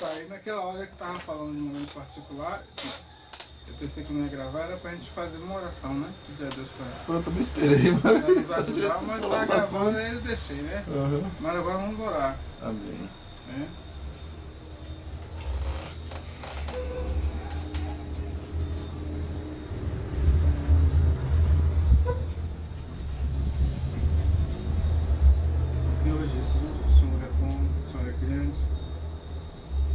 Pai, naquela hora que estava falando de um momento particular, eu pensei que não ia gravar, era pra gente fazer uma oração, né? Pedir a Deus Eu também esperei, mas... pra nos ajudar, mas tá gravando aí eu deixei, né? Uhum. Mas agora vamos orar. Amém. Né? Senhor Jesus, o Senhor é bom, o Senhor é grande.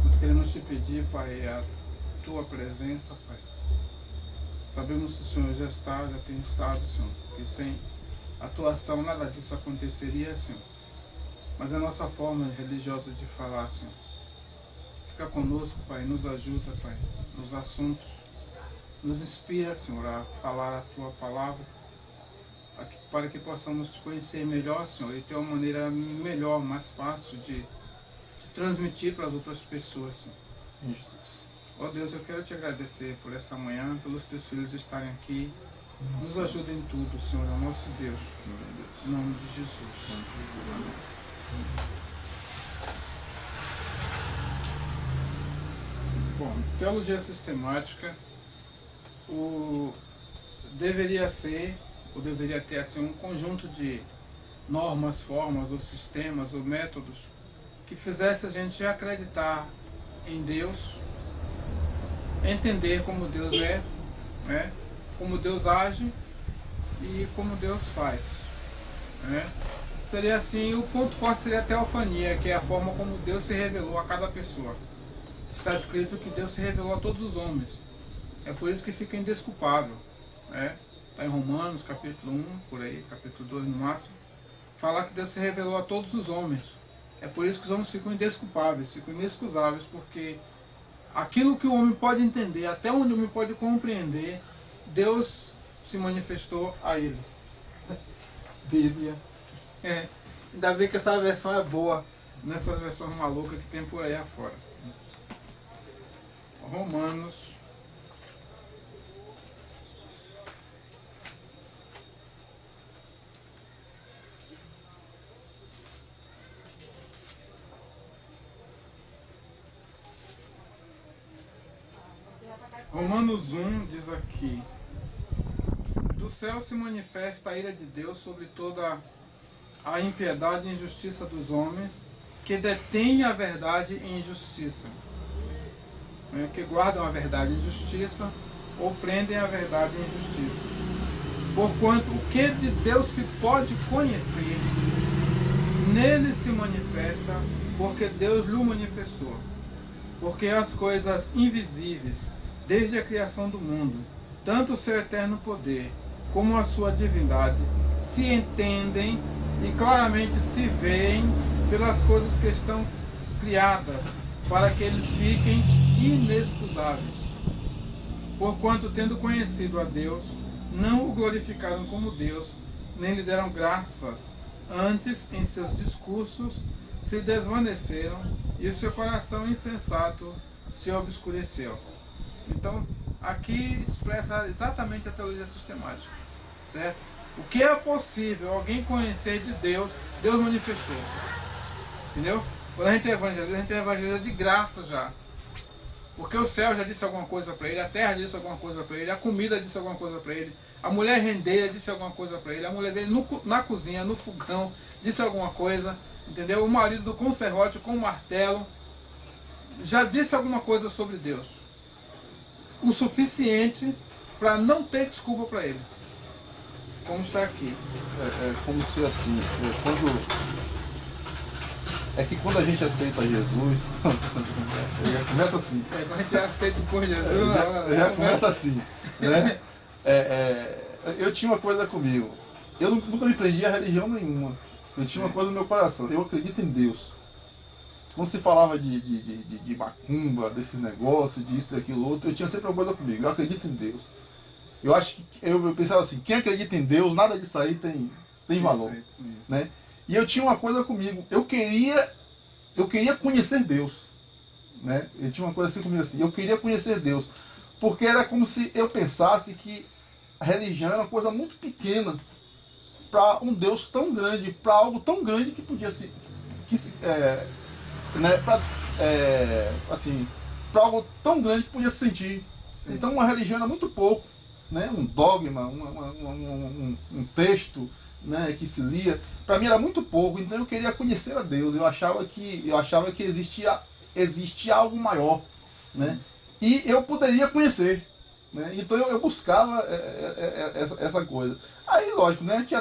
Nós queremos te pedir, Pai, a tua presença, Pai. Sabemos que o Senhor já está, já tem estado, Senhor, e sem a tua ação nada disso aconteceria, Senhor. Mas a nossa forma religiosa de falar, Senhor. Fica conosco, Pai, nos ajuda, Pai, nos assuntos. Nos inspira, Senhor, a falar a tua palavra, para que possamos te conhecer melhor, Senhor, e ter uma maneira melhor, mais fácil de transmitir para as outras pessoas, Senhor. Jesus. Ó Deus, eu quero te agradecer por esta manhã, pelos teus filhos estarem aqui. Nos ajuda em tudo, Senhor, é o nosso Deus. Em nome de Jesus. Bom, teologia sistemática deveria ser, ou deveria ter assim, um conjunto de normas, formas, ou sistemas, ou métodos que fizesse a gente acreditar em Deus, entender como Deus é, né? Como Deus age e como Deus faz. Né? Seria assim, o ponto forte seria a teofania, que é a forma como Deus se revelou a cada pessoa. Está escrito que Deus se revelou a todos os homens. É por isso que fica indesculpável. Né? Está em Romanos, capítulo 1, por aí, capítulo 2 no máximo. Falar que Deus se revelou a todos os homens. É por isso que os homens ficam indesculpáveis, ficam inexcusáveis, porque aquilo que o homem pode entender, até onde o homem pode compreender, Deus se manifestou a ele. Bíblia. Ainda bem que essa versão é boa, nessas versões malucas que tem por aí afora. Romanos. Romanos 1 diz aqui: do céu se manifesta a ira de Deus sobre toda a impiedade e injustiça dos homens, que detêm a verdade em injustiça, né? Que guardam a verdade em justiça, ou prendem a verdade em injustiça. Porquanto o que de Deus se pode conhecer, nele se manifesta, porque Deus lhe manifestou. Porque as coisas invisíveis, desde a criação do mundo, tanto o seu eterno poder como a sua divindade, se entendem e claramente se veem pelas coisas que estão criadas, para que eles fiquem inexcusáveis. Porquanto, tendo conhecido a Deus, não o glorificaram como Deus, nem lhe deram graças, antes em seus discursos se desvaneceram, e o seu coração insensato se obscureceu. Então, aqui expressa exatamente a teologia sistemática, certo? O que é possível alguém conhecer de Deus, Deus manifestou. Entendeu? Quando a gente evangeliza de graça já. Porque o céu já disse alguma coisa para ele, a terra disse alguma coisa para ele, a comida disse alguma coisa para ele, a mulher rendeira disse alguma coisa para ele, a mulher dele na cozinha, no fogão, disse alguma coisa, entendeu? O marido com o serrote, com o martelo, já disse alguma coisa sobre Deus. O suficiente para não ter desculpa para ele. Como está aqui. É como se assim, quando a gente aceita Jesus, já começa assim. Quando a gente é aceito por Jesus, já começa assim, né? Eu tinha uma coisa comigo. Eu nunca me prendi a religião nenhuma. Eu tinha uma coisa no meu coração. Eu acredito em Deus. Quando se falava de macumba, desse negócio, disso e aquilo outro, eu tinha sempre uma coisa comigo. Eu acredito em Deus. Eu acho que eu pensava assim, quem acredita em Deus, nada disso aí tem valor. Né? E eu tinha uma coisa comigo. Eu queria conhecer Deus. Né? Eu tinha uma coisa assim comigo assim. Eu queria conhecer Deus. Porque era como se eu pensasse que a religião era uma coisa muito pequena para um Deus tão grande, para algo tão grande que podia se. Né, assim, para algo tão grande que podia se sentir. Sim. Então uma religião era muito pouco, né? Um dogma, um texto, né, que se lia, para mim era muito pouco. Então eu queria conhecer a Deus. Eu achava que existia algo maior, né? E eu poderia conhecer, né? Então eu buscava essa coisa. Aí lógico, né, que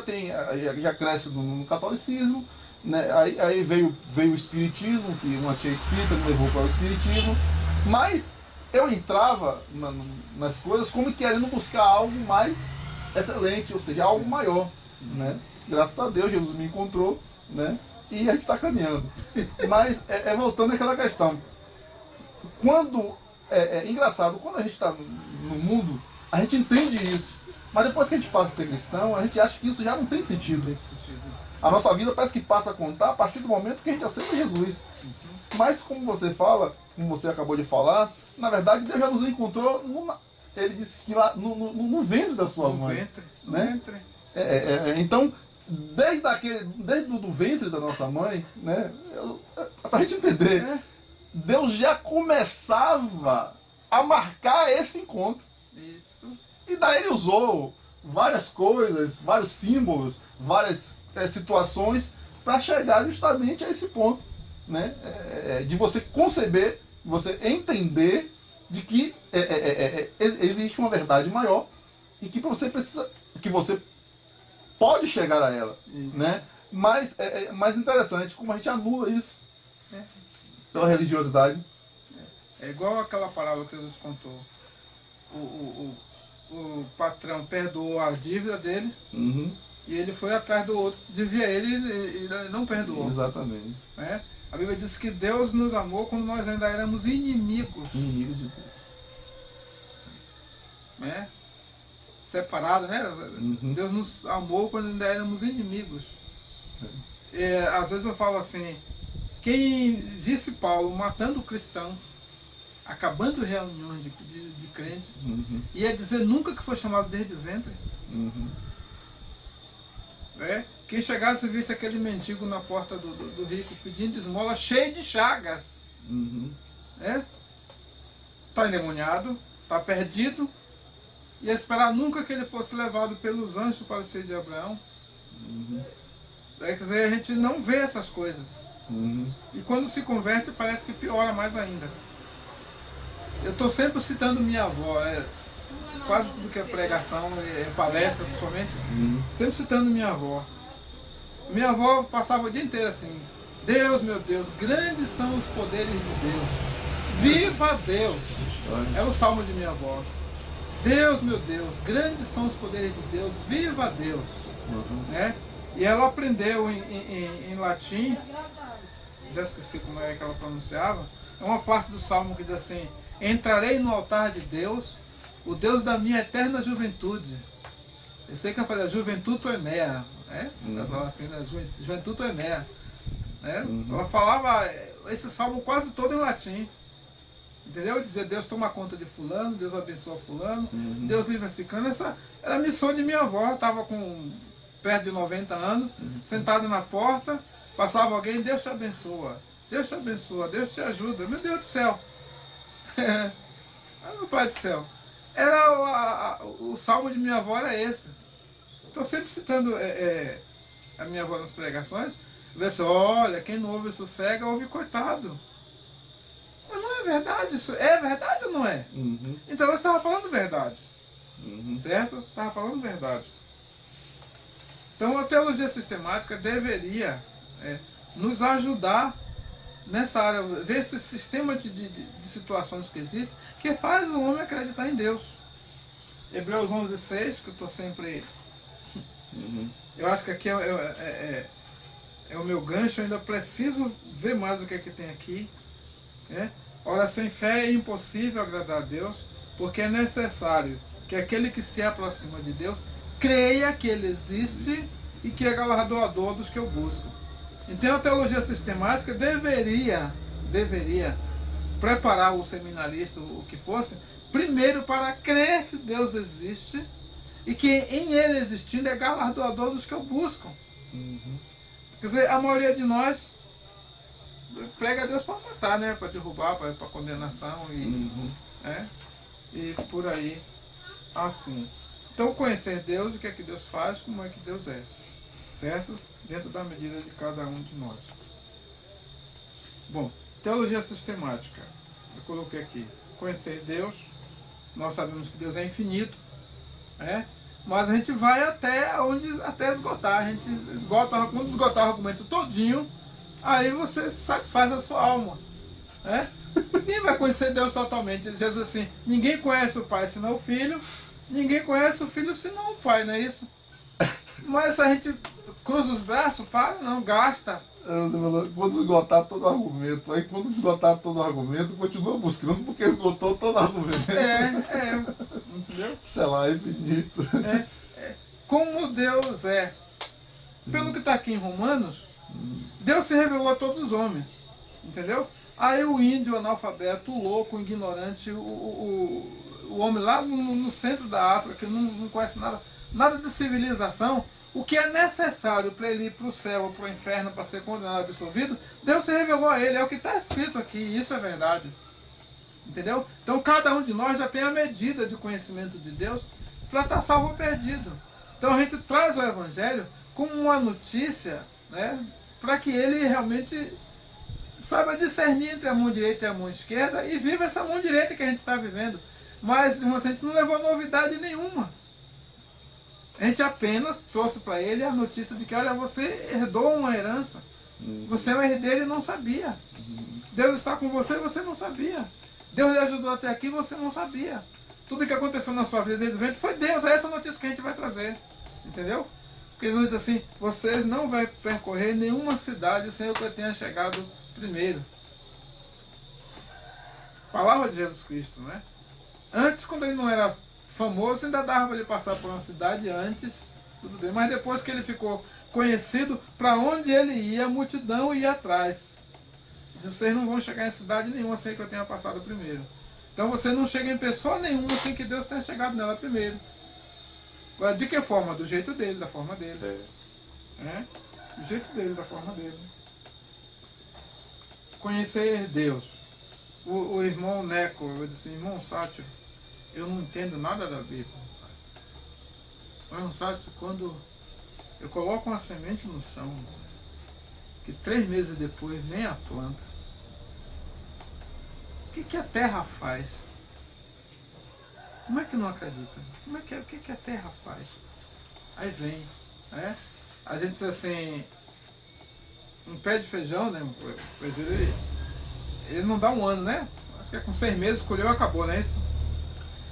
já cresce no catolicismo, né? Aí veio o espiritismo, que uma tia espírita me levou para o espiritismo, mas eu entrava nas coisas como querendo buscar algo mais excelente, ou seja, algo maior, né? Graças a Deus Jesus me encontrou, né? E a gente está caminhando. Mas voltando àquela questão, quando engraçado, quando a gente está no mundo, a gente entende isso, mas depois que a gente passa a ser cristão, a gente acha que isso já não tem sentido. A nossa vida parece que passa a contar a partir do momento que a gente aceita Jesus. Mas como você fala, como você acabou de falar, na verdade Deus já nos encontrou ele disse que lá no ventre da sua mãe. Né? Então, desde o ventre da nossa mãe, né, para a gente entender, Deus já começava a marcar esse encontro. Isso. E daí ele usou várias coisas, vários símbolos, várias situações para chegar justamente a esse ponto, né? De você conceber, você entender de que existe uma verdade maior e que você precisa, que você pode chegar a ela, né? Mas é mais interessante como a gente anula isso pela religiosidade. É igual aquela parábola que Jesus contou. O patrão perdoou a dívida dele, e ele foi atrás do outro que devia ele e não perdoou. Exatamente. Né? A Bíblia diz que Deus nos amou quando nós ainda éramos inimigos. Inimigo de Deus. Né? Separado, né? Deus nos amou quando ainda éramos inimigos. Às vezes eu falo assim, quem visse Paulo matando o cristão, acabando reuniões de crentes, ia dizer nunca que foi chamado desde o ventre. Quem chegasse e visse aquele mendigo na porta do rico pedindo esmola, cheio de chagas, está endemoniado, está perdido, ia esperar nunca que ele fosse levado pelos anjos para o seio de Abraão. Quer dizer, a gente não vê essas coisas. E quando se converte parece que piora mais ainda. Eu estou sempre citando minha avó, quase tudo que é pregação, palestra principalmente, sempre citando minha avó. Minha avó passava o dia inteiro assim, Deus, meu Deus, grandes são os poderes de Deus. Viva Deus! É o salmo de minha avó. Deus, meu Deus, grandes são os poderes de Deus, viva Deus! E ela aprendeu em latim, já esqueci como é que ela pronunciava, é uma parte do salmo que diz assim, entrarei no altar de Deus, o Deus da minha eterna juventude. Eu sei que eu falei, juventude é mea, ela falava assim, né? Juventude é mea. Ela falava esse salmo quase todo em latim. Entendeu? Dizer, Deus toma conta de fulano, Deus abençoa fulano, Deus livra ciclano. Essa era a missão de minha avó, estava com perto de 90 anos, sentada na porta, passava alguém, Deus te abençoa, Deus te abençoa, Deus te ajuda. Meu Deus do céu! Meu Pai do céu! O salmo de minha avó era esse. Estou sempre citando a minha avó nas pregações. Assim, olha, quem não ouve sossega, ouve coitado. Mas não é verdade isso? É verdade ou não é? Então ela estava falando verdade. Certo? Estava falando verdade. Então a teologia sistemática deveria nos ajudar nessa área, ver esse sistema de situações que existem, que faz o homem acreditar em Deus. Hebreus 11:6, que eu estou sempre... Eu acho que aqui é o meu gancho, eu ainda preciso ver mais o que é que tem aqui. Ora, sem fé é impossível agradar a Deus, porque é necessário que aquele que se aproxima de Deus creia que Ele existe e que é galardoador dos que o buscam. Então a teologia sistemática deveria preparar o seminarista, o que fosse, primeiro para crer que Deus existe e que em Ele existindo é galardoador dos que o buscam. Quer dizer, a maioria de nós prega a Deus para matar, né? Para derrubar, para condenação e por aí assim. Então conhecer Deus, o que é que Deus faz, como é que Deus é, certo? Dentro da medida de cada um de nós. Bom, teologia sistemática. Eu coloquei aqui. Conhecer Deus. Nós sabemos que Deus é infinito, mas a gente vai até esgotar. A gente esgota, quando esgotar o argumento todinho, aí você satisfaz a sua alma. Ninguém vai conhecer Deus totalmente. Jesus assim, ninguém conhece o Pai senão o Filho, ninguém conhece o Filho senão o Pai, não é isso? Mas a gente cruza os braços, não, gasta. Quando esgotar todo o argumento, aí quando esgotar todo o argumento, continua buscando porque esgotou todo o argumento. Entendeu? Sei lá, é infinito. Como Deus é. Pelo que está aqui em Romanos, Deus se revelou a todos os homens. Entendeu? Aí o índio, o analfabeto, o louco, o ignorante, o homem lá no centro da África, que não conhece nada de civilização, o que é necessário para ele ir para o céu ou para o inferno para ser condenado e absolvido, Deus se revelou a ele, é o que está escrito aqui, e isso é verdade. Entendeu? Então cada um de nós já tem a medida de conhecimento de Deus para estar salvo ou perdido. Então a gente traz o Evangelho como uma notícia, para que ele realmente saiba discernir entre a mão direita e a mão esquerda e viva essa mão direita que a gente está vivendo. Mas a gente não levou novidade nenhuma. A gente apenas trouxe para ele a notícia de que, olha, você herdou uma herança. Você é um herdeiro e não sabia. Deus está com você e você não sabia. Deus lhe ajudou até aqui e você não sabia. Tudo que aconteceu na sua vida desde o ventre foi Deus. É essa notícia que a gente vai trazer. Entendeu? Porque Jesus diz assim, vocês não vão percorrer nenhuma cidade sem que eu tenha chegado primeiro. Palavra de Jesus Cristo, né? Antes, quando ele não era famoso, ainda dava para ele passar por uma cidade antes, tudo bem. Mas depois que ele ficou conhecido, para onde ele ia, a multidão ia atrás. Vocês não vão chegar em cidade nenhuma sem que eu tenha passado primeiro. Então você não chega em pessoa nenhuma sem que Deus tenha chegado nela primeiro. Agora, de que forma? Do jeito dele, da forma dele. Do jeito dele, da forma dele. Conhecer Deus. O irmão Neco, eu disse, irmão Sátiro, eu não entendo nada da Bíblia. Irmão Sátiro, quando eu coloco uma semente no chão, que 3 meses depois vem a planta, o que a terra faz? Como é que não acredita? O que a terra faz? Aí vem, a gente diz assim, um pé de feijão, né? Ele não dá um ano, né? Acho que é com 6 meses, colheu e acabou, não é isso?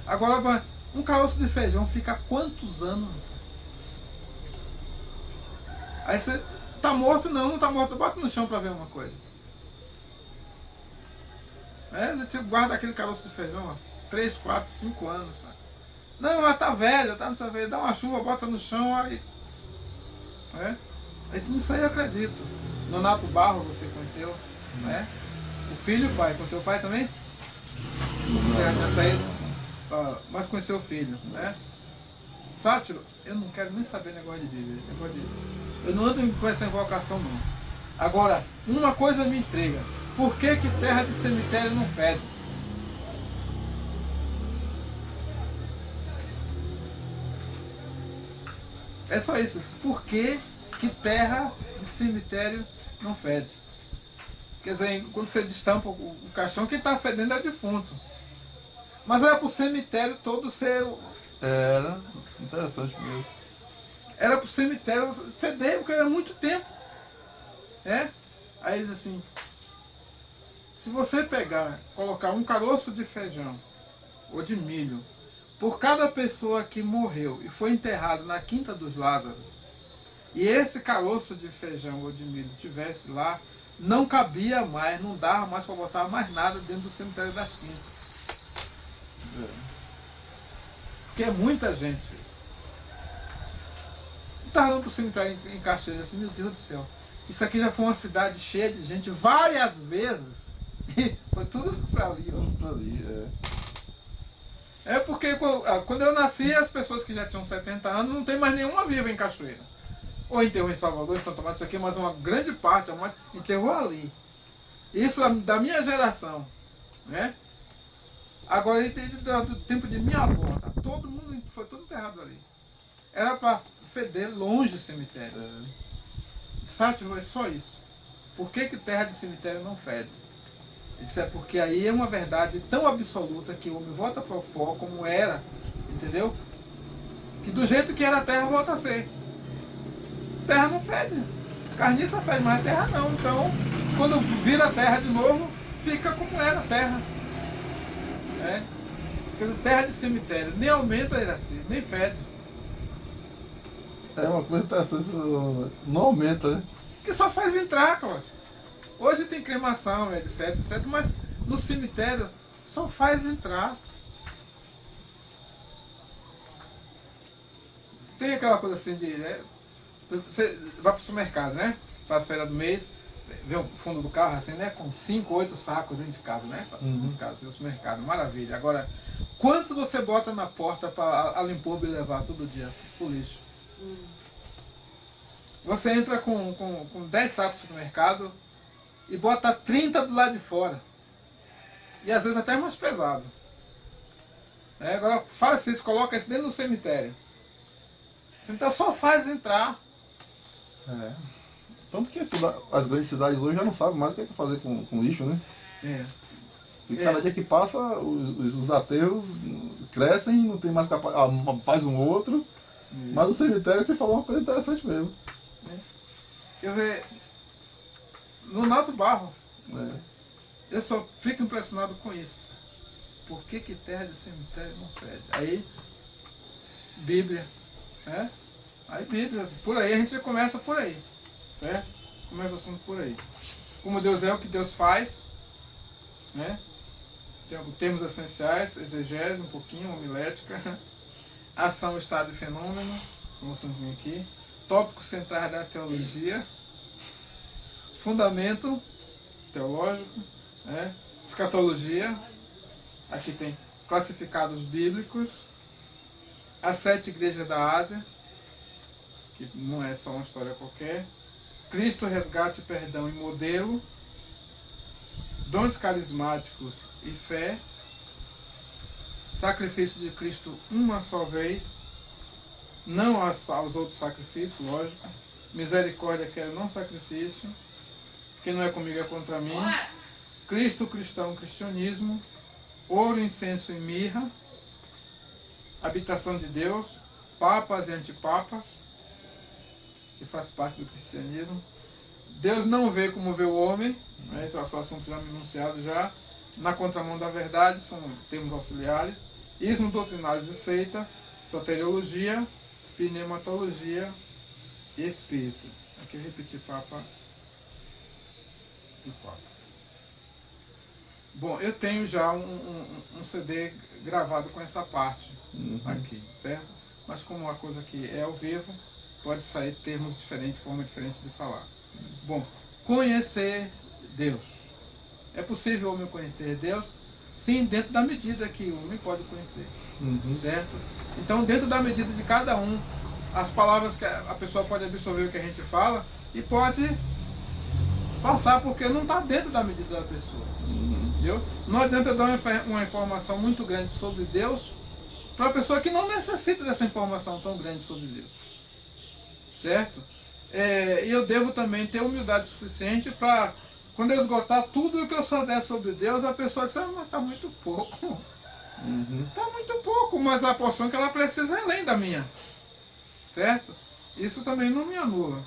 Agora, um caroço de feijão fica quantos anos? Aí você tá morto? Não tá morto. Bota no chão para ver uma coisa. Você guarda aquele caroço de feijão 3, 4, 5 anos. Não, mas tá velho, tá não sei o que. Dá uma chuva, bota no chão, aí. Isso aí eu acredito. Nonato Barro você conheceu, O filho e o pai. Conheceu o pai também? Você já tinha saído? Mas conheceu o filho, Sátiro, eu não quero nem saber negócio de Bíblia. Eu não ando com essa invocação, não. Agora, uma coisa me intriga. Por que terra de cemitério não fede? É só isso. Por que terra de cemitério não fede? Quer dizer, quando você destampa o caixão, quem está fedendo é o defunto. Mas era para o cemitério todo ser... Era interessante mesmo. Era para o cemitério feder, porque era muito tempo. Aí diz assim, se você colocar um caroço de feijão ou de milho por cada pessoa que morreu e foi enterrado na Quinta dos Lázaros, e esse caroço de feijão ou de milho tivesse lá, não cabia mais, não dava mais para botar mais nada dentro do cemitério das Quintas. Porque é muita gente. Eu estava olhando para o cemitério em Caxias, assim, meu Deus do céu, isso aqui já foi uma cidade cheia de gente várias vezes. E foi tudo para ali. Tudo para ali, porque quando eu nasci, as pessoas que já tinham 70 anos não tem mais nenhuma viva em Cachoeira. Ou enterrou em Salvador, em Santa Maria, isso aqui, mas uma grande parte enterrou ali. Isso da minha geração, né? Agora, do tempo de minha avó, tá? Todo mundo foi todo enterrado ali. Era para feder longe do cemitério. Sabe, é só isso. Por que terra de cemitério não fede? Ele disse, é porque aí é uma verdade tão absoluta que o homem volta para o pó como era, entendeu? Que do jeito que era a terra volta a ser. Terra não fede. Carniça fede, mas a terra não. Então, quando vira a terra de novo, fica como era a terra. Porque terra de cemitério nem aumenta assim, nem fede. É uma coisa interessante, não aumenta, né? Que só faz entrar, Cláudio. Hoje tem cremação, etc, etc, mas no cemitério só faz entrar. Tem aquela coisa assim de... você vai pro supermercado, né? Faz feira do mês, vê o fundo do carro assim, né? Com 5, 8 sacos dentro de casa, né? Em casa, no supermercado, maravilha. Agora, quanto você bota na porta para a Limpurbe levar todo dia pro lixo? Você entra com 10 sacos no supermercado e bota 30 do lado de fora. E às vezes até mais pesado. Agora faz isso, coloca isso dentro do cemitério. O cemitério só faz entrar. Tanto que as grandes cidades hoje já não sabem mais o que é que fazer com lixo, né? E cada dia que passa, os aterros crescem, não tem mais capacidade, faz um outro. Isso. Mas o cemitério, você falou uma coisa interessante mesmo. Quer dizer, no Nato Barro, eu só fico impressionado com isso. Por que terra de cemitério não fede? Aí, Bíblia, Aí Bíblia, por aí a gente já começa por aí, certo? Começa o assunto por aí. Como Deus é, o que Deus faz, né? Termos essenciais, exegese um pouquinho, homilética, ação, estado e fenômeno, estou mostrando aqui. Tópicos centrais da teologia, fundamento teológico, escatologia, aqui tem classificados bíblicos, as 7 igrejas da Ásia, que não é só uma história qualquer, Cristo, resgate, perdão e modelo, dons carismáticos e fé, sacrifício de Cristo uma só vez, não aos outros sacrifícios, lógico. Misericórdia quero não sacrifício. Quem não é comigo é contra mim. Cristo, cristão, cristianismo. Ouro, incenso e mirra. Habitação de Deus. Papas e antipapas, que faz parte do cristianismo. Deus não vê como vê o homem. Esse é o assunto já enunciado já. Na contramão da verdade, são termos auxiliares. Ismo doutrinário de seita. Soteriologia. Pneumatologia e espírito. Aqui eu repeti Papa e Papa. Bom, eu tenho já um CD gravado com essa parte aqui, certo? Mas como uma coisa que é ao vivo, pode sair termos diferentes, forma diferente de falar. Bom, conhecer Deus. É possível o homem conhecer Deus? Sim, dentro da medida que o homem pode conhecer, certo? Então, dentro da medida de cada um, as palavras que a pessoa pode absorver o que a gente fala e pode passar, porque não está dentro da medida da pessoa. Entendeu? Não adianta eu dar uma informação muito grande sobre Deus para uma pessoa que não necessita dessa informação tão grande sobre Deus. Certo? E eu devo também ter humildade suficiente para, quando eu esgotar tudo o que eu souber sobre Deus, a pessoa diz, mas está muito pouco. Está muito pouco, mas a porção que ela precisa é além da minha. Certo? Isso também não me anula.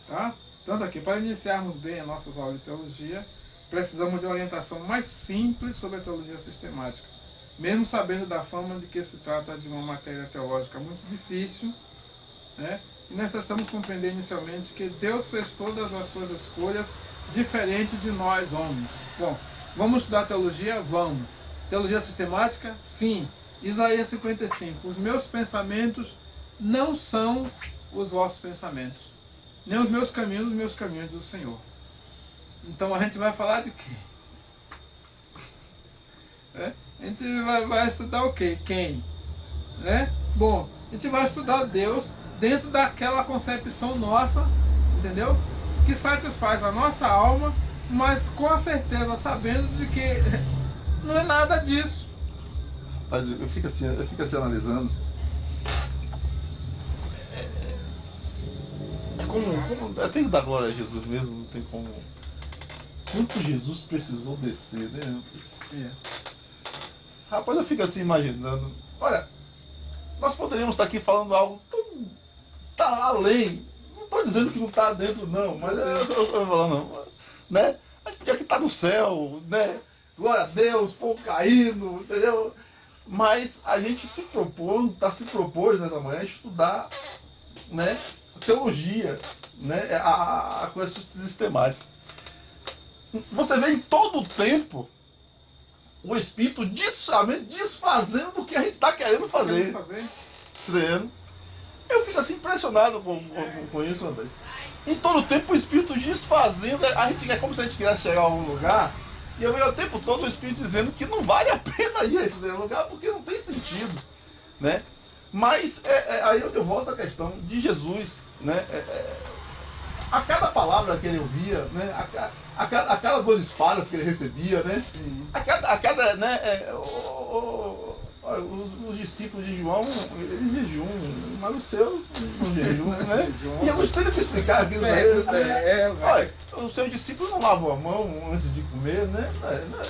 Tá? Tanto aqui, para iniciarmos bem as nossas aulas de teologia, precisamos de orientação mais simples sobre a teologia sistemática. Mesmo sabendo da fama de que se trata de uma matéria teológica muito difícil, né? E necessitamos compreender inicialmente que Deus fez todas as suas escolhas diferente de nós, homens. Bom, vamos estudar teologia? Vamos. Teologia sistemática? Sim. Isaías 55. Os meus pensamentos não são os vossos pensamentos. Nem os meus caminhos do Senhor. Então a gente vai falar de quê? A gente vai estudar o quê? Quem? Bom, a gente vai estudar Deus dentro daquela concepção nossa, entendeu? Que satisfaz a nossa alma mas com a certeza, sabendo de que não é nada disso. Mas eu fico assim analisando. É tem que dar glória a Jesus mesmo, não tem como. Quanto Jesus precisou descer, né? É. Rapaz, eu fico assim imaginando. Olha, nós poderíamos estar aqui falando algo tão. Tá além. Não estou dizendo que não está dentro, não, mas eu tô falando, né? A gente podia que estar no céu, né? Glória a Deus, fogo caindo, entendeu? Mas a gente se propôs nessa manhã a estudar, né? Teologia, né? A coisa sistemática. Você vê em todo o tempo o Espírito desfazendo o que a gente está querendo fazer. Entendendo? Eu fico assim impressionado com isso, André. Em todo o tempo o Espírito desfazendo, a gente é como se a gente quisesse chegar a algum lugar e eu vejo o tempo todo o Espírito dizendo que não vale a pena ir a esse lugar porque não tem sentido, né? Mas aí eu volto à questão de Jesus, né? A cada palavra que ele ouvia, né? A cada 2 espadas que ele recebia, né? Sim. A cada né? Os discípulos de João, eles jejuam, mas os seus não jejuam, né? E Jesus teve que explicar aquilo para eles. Olha, os seus discípulos não lavam a mão antes de comer, né?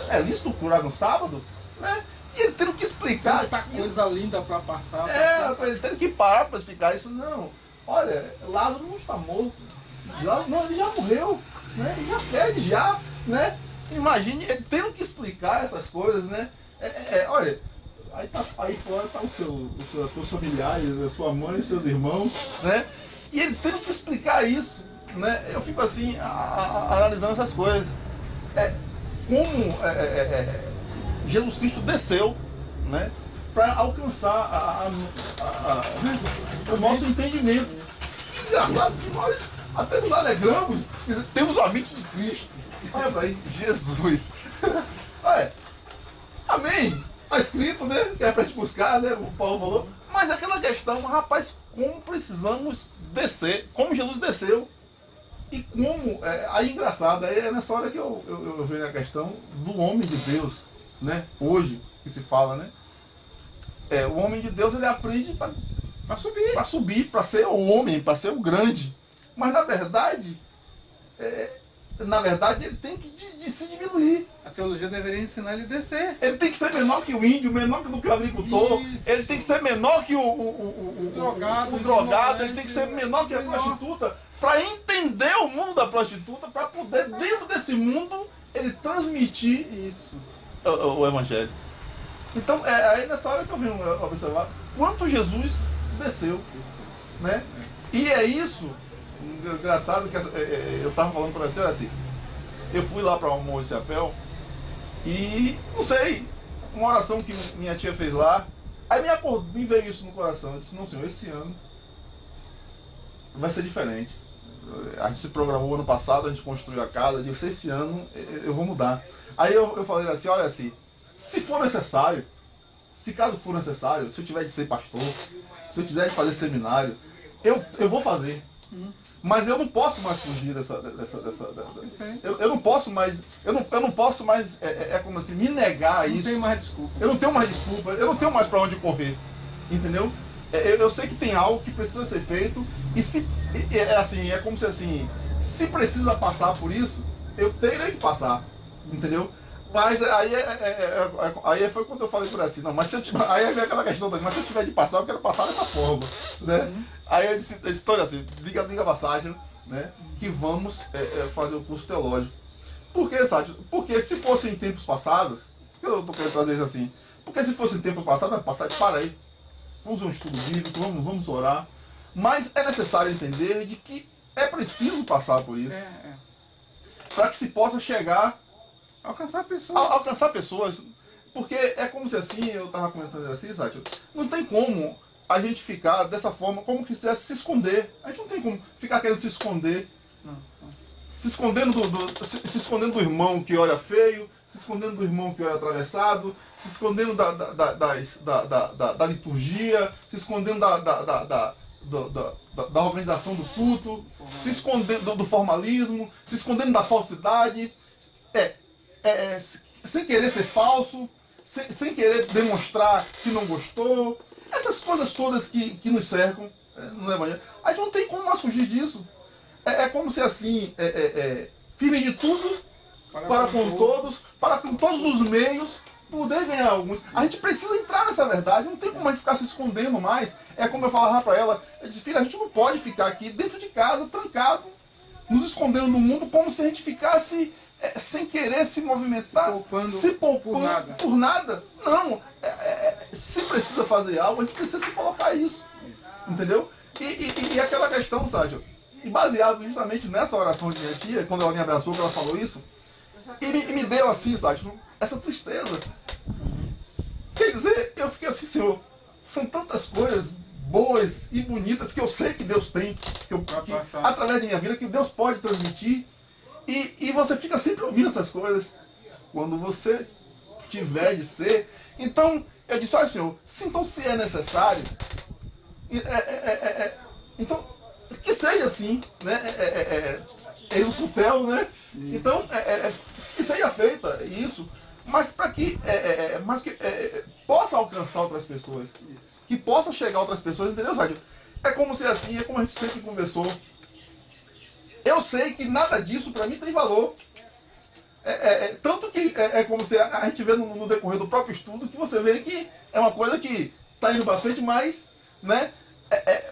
É lícito curar no sábado, né? E ele teve que explicar. Tanta coisa linda para passar. Ele teve que parar para explicar isso. Não, olha, Lázaro não está morto. Não, ele já morreu, né? Ele já fede, já, né? Imagine, ele tendo que explicar essas coisas, né? Olha, aí fora tá os seus familiares, a sua mãe, os seus irmãos, né? E ele tendo que explicar isso, né? Eu fico assim, analisando essas coisas. Como Jesus Cristo desceu, né? Para alcançar o nosso entendimento. Engraçado que nós até nos alegramos, temos a mente de Cristo. Olha para aí, Jesus. Olha, amém. Está escrito, né? Que é para gente buscar, né? O Paulo falou. Mas aquela questão, rapaz, como precisamos descer, como Jesus desceu. E como, aí engraçado, aí é nessa hora que eu vejo a questão do homem de Deus, né? Hoje, que se fala, né? O homem de Deus, ele aprende para subir, para ser o homem, para ser o grande. Mas na verdade ele tem que se diminuir. A teologia deveria ensinar ele a descer. Ele tem que ser menor que o índio, menor do que o agricultor. Isso. Ele tem que ser menor que o drogado, ele tem que ser menor que a prostituta, para entender o mundo da prostituta, para poder, dentro desse mundo, ele transmitir isso, o evangelho. Então, aí nessa hora que eu venho observar quanto Jesus desceu, né? E é isso, engraçado, que eu estava falando para você, assim, eu fui lá para o Morro de Chapéu e, não sei, uma oração que minha tia fez lá, aí me veio isso no coração. Eu disse, não, senhor, esse ano vai ser diferente. A gente se programou ano passado, a gente construiu a casa, eu disse, esse ano eu vou mudar. Aí eu falei assim, olha assim, se for necessário, se caso for necessário, se eu tiver de ser pastor, se eu quiser de fazer seminário, eu vou fazer. Mas eu não posso mais fugir dessa eu não posso mais, eu não posso mais, como assim, me negar a isso. Não tenho mais desculpa. Eu não tenho mais desculpa, eu não tenho mais para onde correr, entendeu? Eu sei que tem algo que precisa ser feito e se, assim, é como se assim, se precisa passar por isso, eu terei que passar, entendeu? Mas aí foi quando eu falei por assim, não, mas se eu tiver, aí vem aquela questão, mas se eu tiver de passar, eu quero passar dessa forma, né? Aí eu disse, história assim, diga a passagem, né? Que vamos fazer o curso teológico. Por que, Sátio? Porque se fosse em tempos passados, eu estou querendo trazer isso assim, porque se fosse em tempo passado, passagem, para aí, vamos ver um estudo bíblico, vamos orar, mas é necessário entender de que é preciso passar por isso, para que se possa chegar alcançar pessoas. Alcançar pessoas. Porque é como se assim, eu estava comentando assim, Sátio, não tem como a gente ficar dessa forma, como que quisesse se esconder. A gente não tem como ficar querendo se esconder. Não. Se escondendo se escondendo do irmão que olha feio, se escondendo do irmão que olha atravessado, se escondendo da liturgia, se escondendo da organização do culto, se escondendo do formalismo, se escondendo da falsidade. sem querer ser falso, sem querer demonstrar que não gostou. Essas coisas todas que nos cercam no Evangelho. A gente não tem como mais fugir disso. É como se assim, firme de tudo, para com todos os meios, poder ganhar alguns. A gente precisa entrar nessa verdade, não tem como a gente ficar se escondendo mais. É como eu falava para ela, eu disse, filha, a gente não pode ficar aqui dentro de casa, trancado, nos escondendo no mundo, como se a gente ficasse sem querer se movimentar, se poupando por nada. Não, se precisa fazer algo, a gente precisa se colocar isso. Entendeu? E aquela questão, Sérgio, e baseado justamente nessa oração de minha tia, quando ela me abraçou, que ela falou isso, e me deu assim, Sérgio, essa tristeza. Quer dizer, eu fiquei assim, Senhor, são tantas coisas boas e bonitas que eu sei que Deus tem, que através da minha vida, que Deus pode transmitir, e você fica sempre ouvindo essas coisas, quando você tiver de ser. Então, eu disse, olha, Senhor, então se é necessário, então, que seja assim, né? Eis o cutel, né? Isso. Então, que seja feita isso, mas para que, possa alcançar outras pessoas, isso. Que possa chegar a outras pessoas, entendeu, Sérgio? É como se assim, é como a gente sempre conversou. Eu sei que nada disso para mim tem valor. Tanto que é como se a gente vê no decorrer do próprio estudo, que você vê que é uma coisa que está indo para frente, mas, né?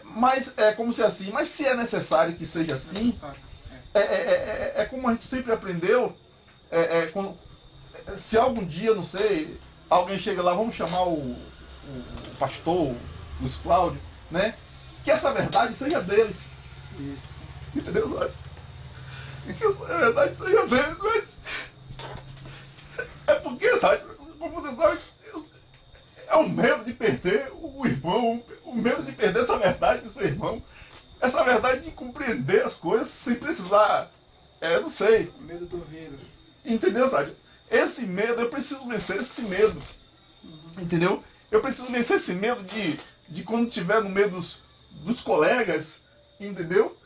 Mas é como se assim, mas se é necessário que seja assim, é como a gente sempre aprendeu, se algum dia, não sei, alguém chega lá, vamos chamar o pastor, o Luiz Cláudio, né? Que essa verdade seja deles. Isso. Entendeu, sabe? Que essa verdade seja deles, mas porque, sabe, como você sabe, é o medo de perder o irmão, o medo de perder essa verdade de ser irmão, essa verdade de compreender as coisas sem precisar, não sei. O medo do vírus. Entendeu, sabe? Esse medo, eu preciso vencer esse medo. Entendeu? Eu preciso vencer esse medo de quando estiver no meio dos colegas, entendeu?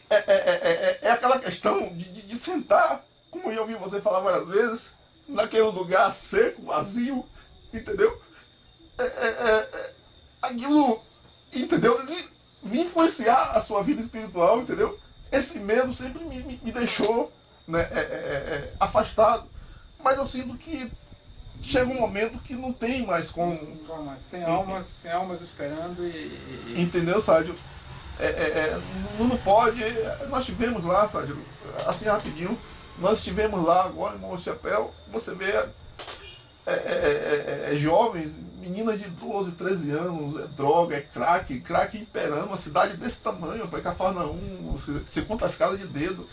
É aquela questão de sentar, como eu ouvi você falar várias vezes, naquele lugar seco, vazio, entendeu? Aquilo, entendeu? Me influenciar a sua vida espiritual, entendeu? Esse medo sempre me deixou, né, afastado. Mas eu sinto que chega um momento que não tem mais como. Não mais. Tem almas esperando e. Entendeu, Sádio? Não pode. Nós tivemos lá, Sádio, assim rapidinho, nós estivemos lá agora em Monte Chapéu, você vê jovens, meninas de 12, 13 anos, droga, crack imperando, uma cidade desse tamanho, para Cafarnaum, você conta as casas de dedo,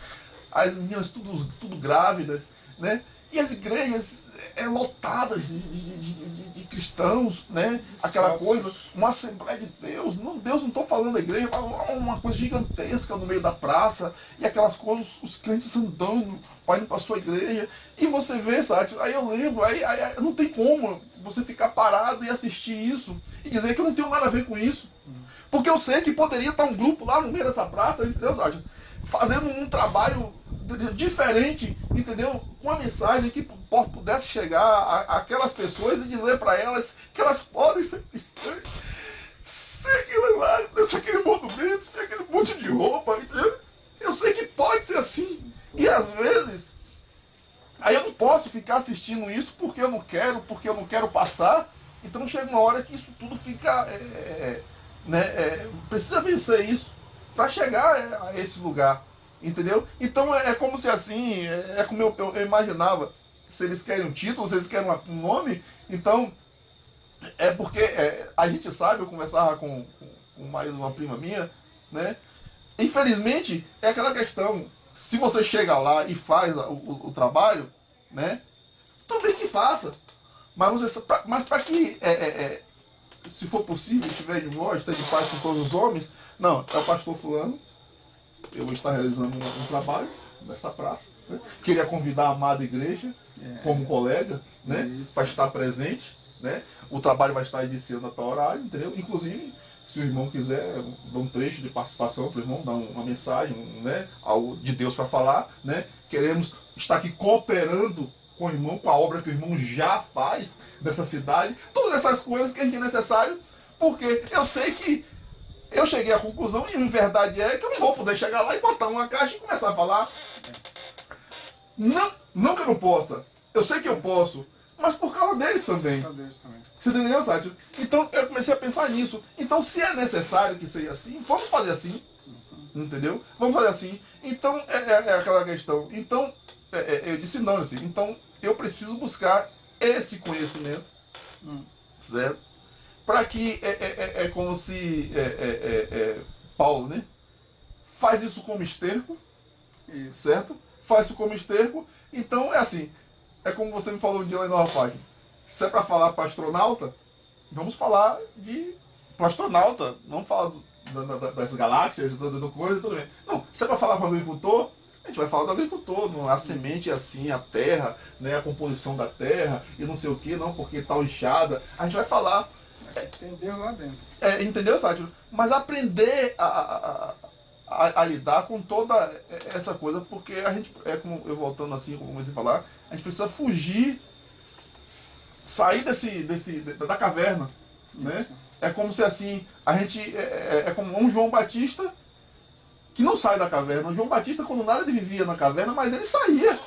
as meninas tudo grávidas, né? E as igrejas lotadas de cristãos, né? Aquela coisa, uma Assembleia de Deus. Deus, não estou falando da igreja, mas uma coisa gigantesca no meio da praça. E aquelas coisas, os crentes andando para ir para a sua igreja. E você vê, sabe? Aí eu lembro, aí não tem como você ficar parado e assistir isso e dizer que eu não tenho nada a ver com isso. Porque eu sei que poderia estar um grupo lá no meio dessa praça, entendeu, Sérgio? Fazendo um trabalho diferente, entendeu? Com a mensagem que pudesse chegar àquelas pessoas e dizer para elas que elas podem ser cristãs sem aquilo lá, sem aquele monumento, sem aquele monte de roupa, entendeu? Eu sei que pode ser assim. E às vezes, aí eu não posso ficar assistindo isso porque eu não quero passar. Então chega uma hora que isso tudo fica... precisa vencer isso para chegar a esse lugar, entendeu? Então é como se assim, como eu imaginava, se eles querem um título, se eles querem um nome, então porque a gente sabe, eu conversava com mais uma prima minha, né? Infelizmente é aquela questão, se você chega lá e faz o trabalho, né? Tudo bem que faça, mas para que se for possível, estiver de voz, esteja de paz com todos os homens, não, é o pastor fulano, eu vou estar realizando um trabalho nessa praça, né? Queria convidar a amada igreja como colega, né? Para estar presente, né? O trabalho vai estar iniciando a tal horário, entendeu? Inclusive, Se o irmão quiser, dá um trecho de participação para o irmão, dar uma mensagem, né, algo de Deus para falar, né? Queremos estar aqui cooperando com o irmão, com a obra que o irmão já faz dessa cidade. Todas essas coisas que a gente é necessário, porque eu sei que eu cheguei à conclusão, e a verdade é que eu não vou poder chegar lá e botar uma caixa e começar a falar. Não, não que eu não possa. Eu sei que eu posso, mas por causa deles também. Você entendeu, Sátiro? Então eu comecei a pensar nisso. Então, se é necessário que seja assim, vamos fazer assim. Entendeu? Vamos fazer assim. Então, é aquela questão. Então, eu disse não, assim. Então, eu preciso buscar esse conhecimento, certo? Para que é como se Paulo, né? Faz isso como esterco, certo? Faz isso como esterco. Então, é assim. É como você me falou um dia lá em Nova Página. Se é para falar para astronauta, vamos falar de astronauta. Vamos falar das galáxias, do coisa, tudo bem. Não, se é para falar para o agricultor, a gente vai falar do agricultor. A semente é assim, a terra, né, a composição da terra, e não sei o que, não, porque tal enxada. A gente vai falar. Entendeu lá dentro. Entendeu, Sátiro? Mas aprender a lidar com toda essa coisa, porque a gente, como eu voltando assim, como comecei a falar, a gente precisa fugir, sair da caverna, né? É como se assim, a gente é como um João Batista que não sai da caverna. O João Batista, quando nada, ele vivia na caverna, mas ele saía.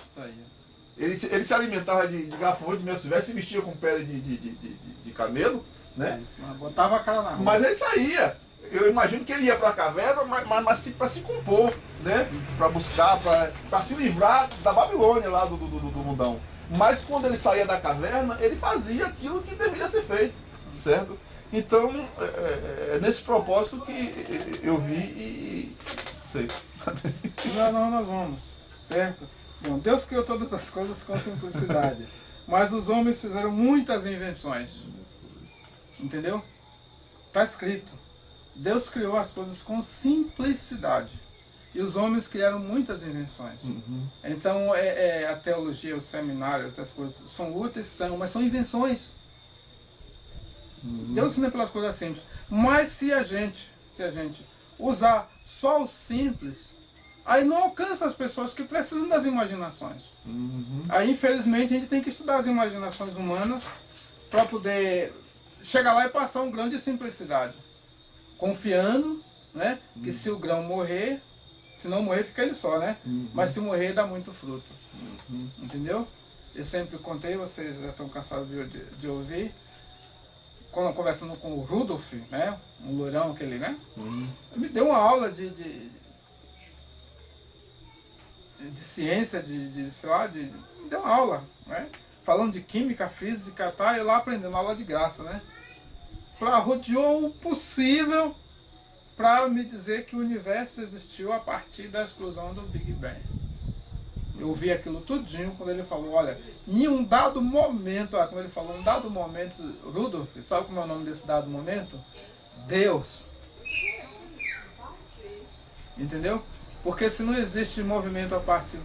Ele se alimentava de gafanhoto, de mel silvestre, se vestia com pele de camelo, né? Botava a cara na rua. Mas ele saía. Eu imagino que ele ia para a caverna, mas para se compor, né? Para buscar, para se livrar da Babilônia lá do mundão. Mas quando ele saía da caverna, ele fazia aquilo que deveria ser feito, certo? Então, é nesse propósito que eu vi e sei. Não, nós vamos, certo? Bom, Deus criou todas as coisas com simplicidade, mas os homens fizeram muitas invenções, entendeu? Está escrito. Deus criou as coisas com simplicidade. E os homens criaram muitas invenções. Então, a teologia, os seminários, essas coisas, são úteis, mas são invenções. Deus ensina pelas coisas simples. Mas se a gente usar só o simples, aí não alcança as pessoas que precisam das imaginações. Aí, infelizmente, a gente tem que estudar as imaginações humanas para poder chegar lá e passar um grão de simplicidade. Confiando, né, que se o grão morrer, se não morrer fica ele só, né? Mas se morrer dá muito fruto. Entendeu? Eu sempre contei, vocês já estão cansados de ouvir, quando eu conversando com o Rudolf, né, um loirão aquele, né? Me deu uma aula de ciência, sei lá, me deu uma aula, né? Falando de química, física, tá? Eu lá aprendendo aula de graça, né? Rodeou o possível para me dizer que o universo existiu a partir da explosão do Big Bang. Eu vi aquilo tudinho quando ele falou, olha, em um dado momento, quando ele falou um dado momento, Rudolf, sabe como é o nome desse dado momento? Deus. Entendeu? Porque se não existe movimento a partir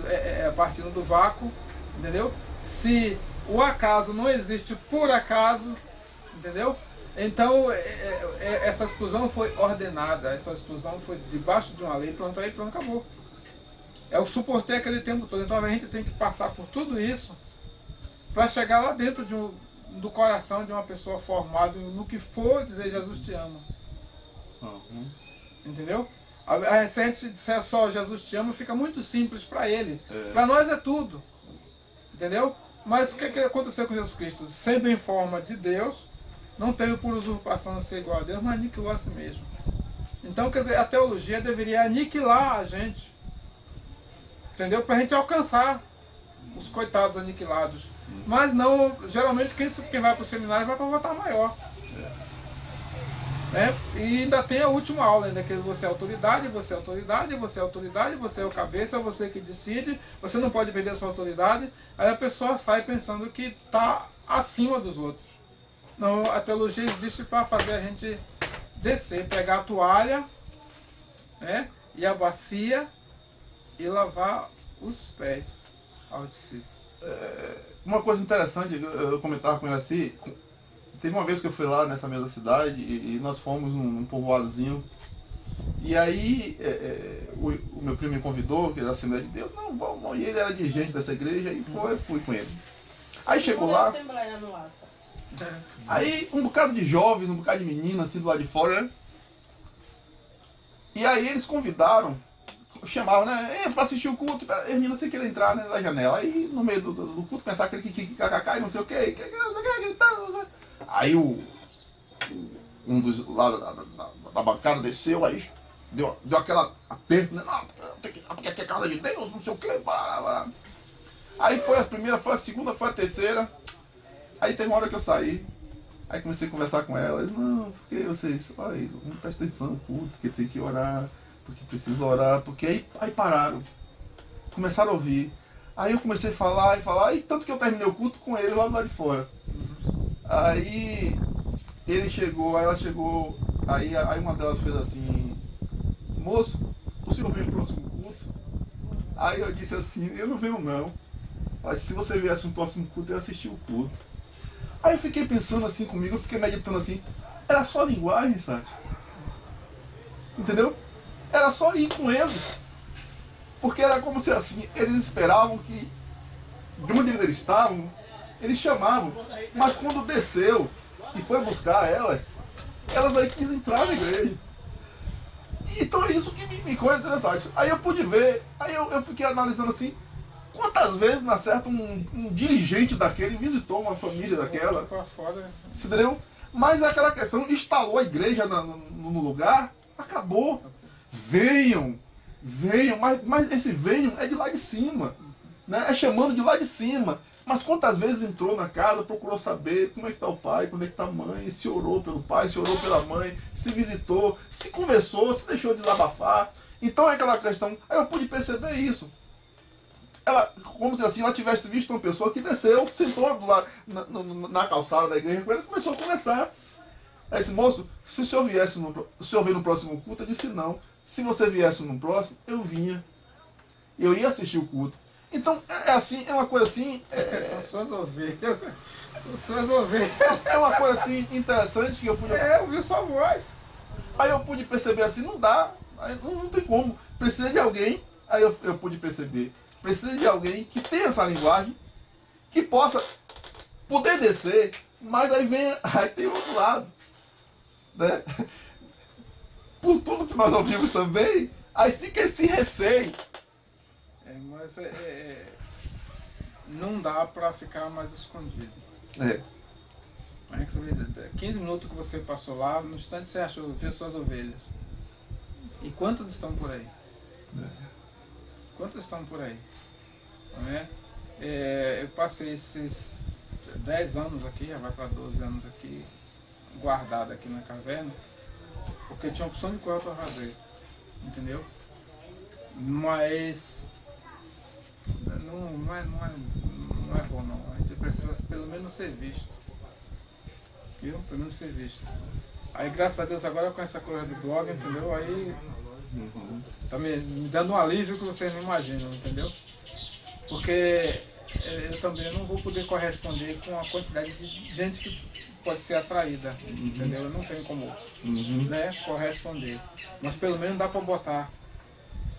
do vácuo, entendeu? Se o acaso não existe por acaso, entendeu? Então, essa explosão foi ordenada, essa explosão foi debaixo de uma lei, pronto, acabou. Eu suportei aquele tempo todo, então a gente tem que passar por tudo isso para chegar lá dentro do coração de uma pessoa formada no que for dizer Jesus te ama. Entendeu? Se a gente disser só Jesus te ama, fica muito simples para ele. Para nós é tudo. Entendeu? Mas o que aconteceu com Jesus Cristo? Sendo em forma de Deus, não teve por usurpação ser igual a Deus, mas aniquilou a si mesmo. Então, quer dizer, a teologia deveria aniquilar a gente. Entendeu? Para a gente alcançar os coitados aniquilados. Mas não, geralmente quem vai para o seminário vai para votar maior. Né? E ainda tem a última aula, ainda que você é autoridade, você é autoridade, você é autoridade, você é o cabeça, você que decide, você não pode perder a sua autoridade. Aí a pessoa sai pensando que está acima dos outros. Não, a teologia existe para fazer a gente descer, pegar a toalha, né, e a bacia e lavar os pés ao discípulo. Uma coisa interessante, eu comentava com ele assim, teve uma vez que eu fui lá nessa mesma cidade e nós fomos num povoadozinho. E aí o meu primo me convidou, que era da Assembleia de Deus, não, vamos. E ele era dirigente dessa igreja e fui com ele. Aí chegou lá. Aí um bocado de jovens, um bocado de meninas assim do lado de fora, né? E aí eles convidaram, chamavam, né? Entra pra assistir o culto, as meninas sem querer entrar, né, da janela. Aí no meio do culto começar aquele kkk e não sei o que. Aí um dos lá da bancada desceu, aí deu aquela aperto, né? Não, porque aqui é casa de Deus, não sei o que. Aí foi a primeira, foi a segunda, foi a terceira. Aí tem uma hora que eu saí. Aí comecei a conversar com elas. Não, porque vocês, olha, não presta atenção no culto, porque tem que orar, porque precisa orar, porque aí pararam. Começaram a ouvir. Aí eu comecei a falar, e tanto que eu terminei o culto com ele lá do lado de fora. Aí ele chegou, aí ela chegou, aí uma delas fez assim, moço, o senhor vem no próximo culto? Aí eu disse assim, eu não venho não. Mas se você viesse no próximo culto, eu ia assistir o culto. Aí eu fiquei pensando assim comigo, eu fiquei meditando assim, era só linguagem, sabe? Entendeu? Era só ir com eles. Porque era como se assim, eles esperavam que, de onde eles estavam, eles chamavam. Mas quando desceu e foi buscar elas aí quis entrar na igreja. Então é isso que me coisa interessante. Aí eu pude ver, aí eu fiquei analisando assim, quantas vezes na certa um dirigente daquele visitou uma família daquela. Você entendeu? Mas aquela questão, instalou a igreja no lugar, acabou. Venham, mas esse venham é de lá de cima. Né? É chamando de lá de cima. Mas quantas vezes entrou na casa, procurou saber como é que está o pai, como é que está a mãe, se orou pelo pai, se orou pela mãe, se visitou, se conversou, se deixou desabafar. Então é aquela questão, aí eu pude perceber isso. Ela, como se assim, ela tivesse visto uma pessoa que desceu, sentou lá na calçada da igreja com ele e começou a conversar. Aí disse, moço, se o senhor viesse o senhor veio no próximo culto? Eu disse, não. Se você viesse no próximo, eu vinha. Eu ia assistir o culto. Então, é assim, é uma coisa assim... São suas ovelhas. São suas ovelhas. É uma coisa assim interessante que eu pude... ouvi sua voz. Aí eu pude perceber assim, não dá, não tem como. Precisa de alguém, aí eu pude perceber. Precisa de alguém que tenha essa linguagem, que possa poder descer, mas aí tem o outro lado. Né? Por tudo que nós ouvimos também, aí fica esse receio. Mas não dá para ficar mais escondido. Aí que você vê, 15 minutos que você passou lá, no instante você viu suas ovelhas. E quantas estão por aí? Quantas estão por aí? Não é? Eu passei esses 10 anos aqui, já vai para 12 anos aqui, guardado aqui na caverna, porque tinha opção de coisa para fazer. Entendeu? Mas não é bom não. A gente precisa pelo menos ser visto. Viu? Pelo menos ser visto. Aí graças a Deus agora com essa coisa do blog, entendeu? Aí tá me dando um alívio que vocês não imaginam, entendeu? Porque eu também não vou poder corresponder com a quantidade de gente que pode ser atraída, entendeu? Eu não tenho como né, corresponder. Mas pelo menos dá para botar,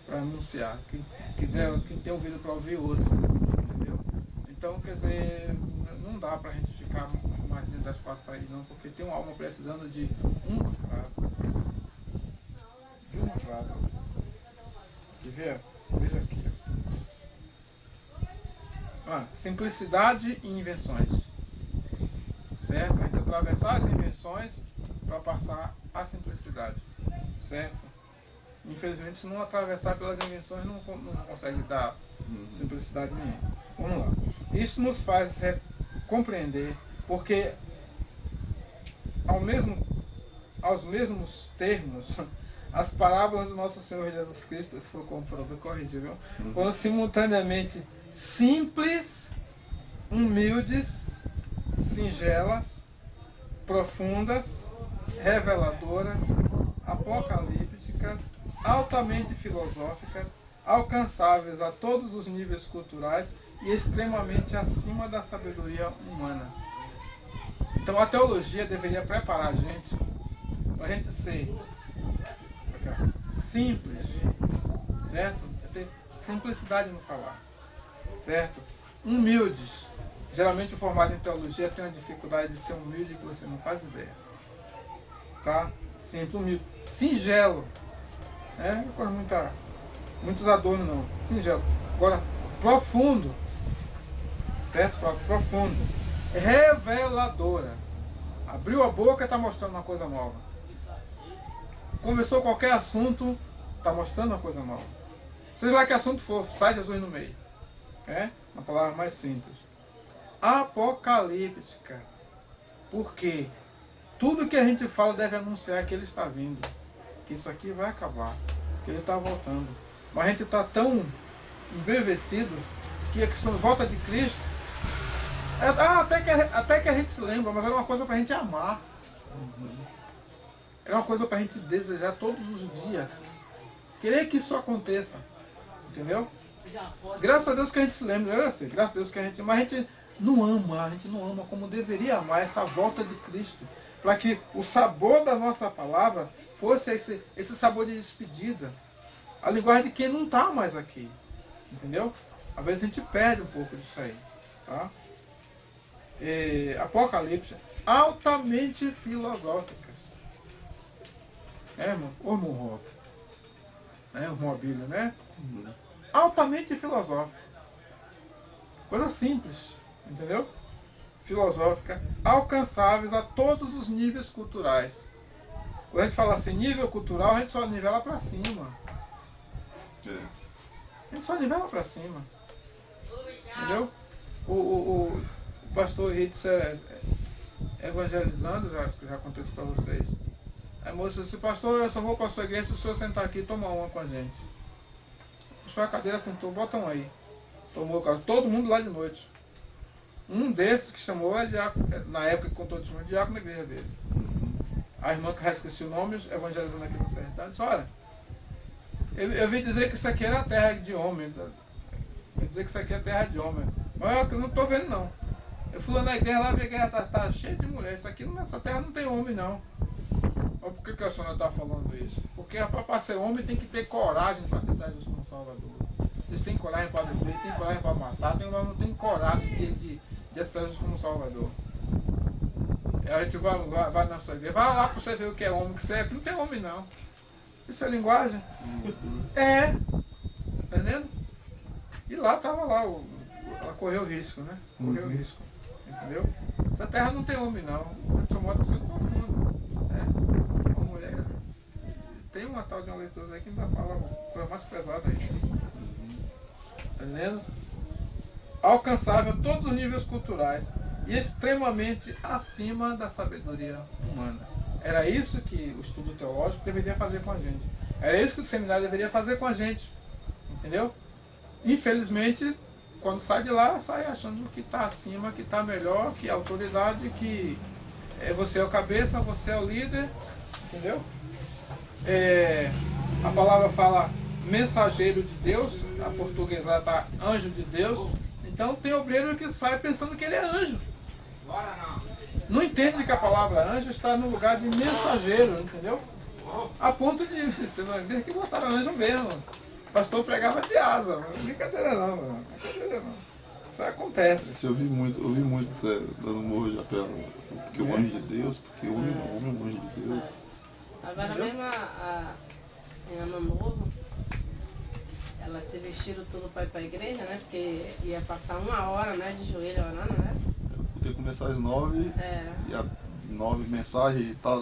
para anunciar. Quem tem ouvido para ouvir, ouça, entendeu? Então, quer dizer, não dá para a gente ficar mais dentro das quatro paredes, não, porque tem uma alma precisando de uma frase. De uma frase. Quer ver? Veja aqui. Simplicidade e invenções. Certo? A gente atravessar as invenções para passar a simplicidade. Certo? Infelizmente, se não atravessar pelas invenções, não consegue dar simplicidade nenhuma. Vamos lá. Isso nos faz compreender, porque aos mesmos termos, as parábolas do nosso Senhor Jesus Cristo, se for comprovado, corrigir, viu? Foram simultaneamente simples, humildes, singelas, profundas, reveladoras, apocalípticas, altamente filosóficas, alcançáveis a todos os níveis culturais e extremamente acima da sabedoria humana. Então a teologia deveria preparar a gente para a gente ser simples, certo? Você ter simplicidade no falar, certo? Humildes. Geralmente o formado em teologia tem uma dificuldade de ser humilde que você não faz ideia. Tá? Simples, humilde. Singelo. Né? Não com muitos adornos não. Singelo. Agora, profundo. Certo? Profundo. Reveladora. Abriu a boca e está mostrando uma coisa nova. Conversou qualquer assunto, está mostrando uma coisa nova. Seja lá que assunto for, sai Jesus no meio. É? Uma palavra mais simples. Apocalíptica. Porque tudo que a gente fala deve anunciar que ele está vindo. Que isso aqui vai acabar. Que ele está voltando. Mas a gente está tão embevecido que a questão de volta de Cristo até que a gente se lembra, mas era uma coisa para a gente amar. Era uma coisa para a gente desejar todos os dias. Querer que isso aconteça. Entendeu? Graças a Deus que a gente se lembra. Graças a Deus que a gente... Mas a gente não ama como deveria amar essa volta de Cristo. Para que o sabor da nossa palavra fosse esse sabor de despedida. A linguagem de quem não está mais aqui. Entendeu? Às vezes a gente perde um pouco disso aí. Tá? Apocalipse. Altamente filosóficas. Irmão? Ô, irmão Rock. Irmão Abílio, né? Altamente filosófica. Coisa simples. Entendeu? Filosófica. Alcançáveis a todos os níveis culturais. Quando a gente fala assim, nível cultural, a gente só nivela para cima. A gente só nivela para cima. Entendeu? O pastor Ritz evangelizando, já contei isso para vocês. A moça disse, pastor, eu só vou para a sua igreja se o senhor sentar aqui e tomar uma com a gente. Puxou a cadeira, sentou, bota um aí. Tomou, cara, todo mundo lá de noite. Um desses que chamou, na época que contou, tinha um diácono na igreja dele. A irmã que já esqueci o nome, evangelizando aqui no sertão, disse, olha, eu vi dizer que isso aqui era terra de homem. Eu dizer que isso aqui é terra de homem. Mas eu não estou vendo não. Eu fui lá na igreja lá, vi que a igreja tá cheia de mulher. Essa terra não tem homem não. Mas por que a senhora está falando isso? Porque para ser homem tem que ter coragem de facilitar Jesus como Salvador. Vocês têm coragem para beber, têm coragem para matar, mas não tem coragem de aceitar Jesus como Salvador. A gente vai na sua igreja, vai lá para você ver o que é homem, que aqui não tem homem não. Isso é linguagem? É. Entendendo? E lá estava lá, ela correu risco, né? Correu risco. Entendeu? Essa terra não tem homem não. Incomoda ser todo mundo. Né? Uma mulher. Tem uma tal de uma leitura aí que ainda fala coisa mais pesada aí. Entendendo? Alcançável a todos os níveis culturais e extremamente acima da sabedoria humana. Era isso que o estudo teológico deveria fazer com a gente. Era isso que o seminário deveria fazer com a gente. Entendeu? Infelizmente, quando sai de lá, sai achando que está acima, que está melhor, que é autoridade, que você é o cabeça, você é o líder. Entendeu? A palavra fala mensageiro de Deus, a portuguesada está anjo de Deus. Então tem obreiro que sai pensando que ele é anjo. Não entende que a palavra anjo está no lugar de mensageiro, entendeu? A ponto de ter que botaram anjo mesmo. O pastor pregava de asa. Não é brincadeira não, mano. Brincadeira não. Isso acontece. Eu ouvi muito sério, dando morro de apelo. Porque o anjo de Deus, porque o homem é um anjo de Deus. Agora mesmo em Ano Novo, elas se vestiram tudo para ir para a igreja, né? Porque ia passar 1 hora, né, de joelho orando, né? Eu podia começar às 9, e às 9 mensagem, tal,